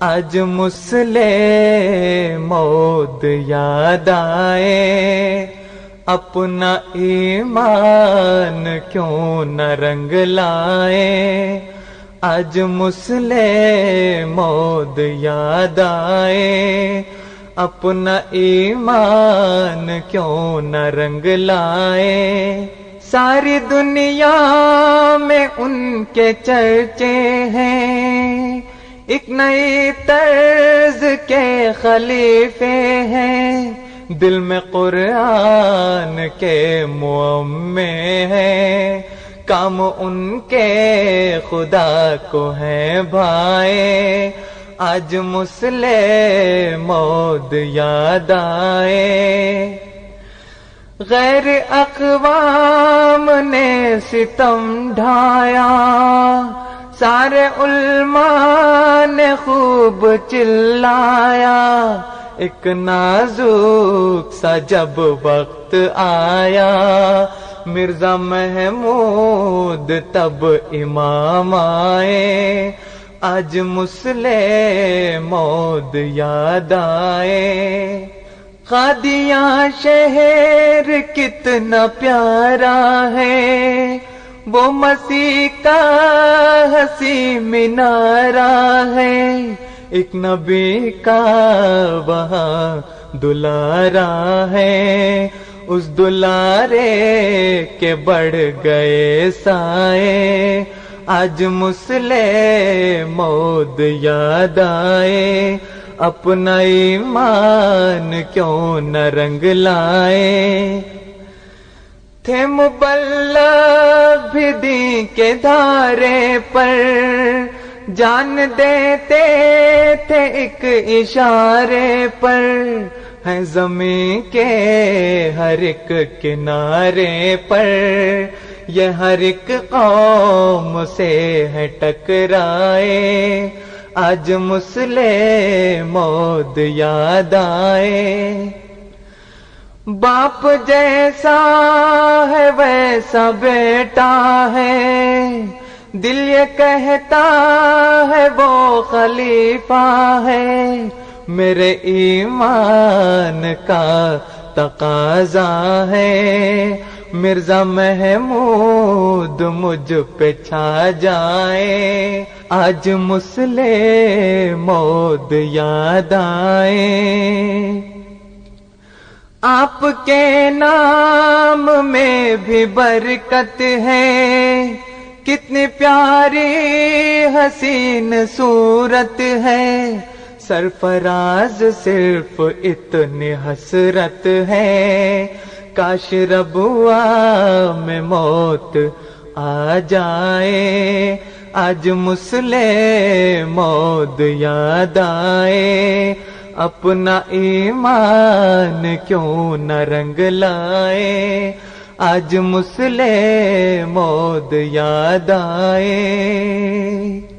آج مسلم مود یاد آئے، اپنا ایمان کیوں نہ رنگ لائے۔ آج مسلم مود یاد آئے، اپنا ایمان کیوں نہ رنگ لائے۔ ساری دنیا میں ان کے چرچے ہیں، ایک نئی طرز کے خلیفے ہیں، دل میں قرآن کے معمے ہیں، کام ان کے خدا کو ہے بھائے۔ آج مسلم مود یاد آئے، غیر اقوام نے ستم ڈھایا، سارے علماء نے خوب چلایا، ایک نازک سا جب وقت آیا، مرزا محمود تب امام آئے۔ آج مسلم مود یاد آئے، قادیاں شہر کتنا پیارا ہے، وہ مسیح کا حسین مینارہ ہے، ایک نبی کا وہاں دلارا ہے، اس دلارے کے بڑھ گئے سائے۔ آج مسلم مود یاد آئے، اپنا ایمان کیوں نہ رنگ لائے۔ تھے مبلغ بھی دین کے دھارے پر، جان دیتے تھے ایک اشارے پر، ہے زمین کے ہر ایک کنارے پر، یہ ہر ایک قوم سے ہے ٹکرائے۔ آج مسلم مود یاد آئے، باپ جیسا ہے ویسا بیٹا ہے، دل یہ کہتا ہے وہ خلیفہ ہے، میرے ایمان کا تقاضا ہے، مرزا محمود مجھ پہ چھا جائے۔ آج مسلم مود یاد آئے، آپ کے نام میں بھی برکت ہے، کتنی پیاری حسین صورت ہے، سرفراز صرف اتنی حسرت ہے، کاش ربوا میں موت آ جائے۔ آج مسلم مود یاد آئے، اپنا ایمان کیوں نہ رنگ لائے۔ آج مسلم مود یاد آئے۔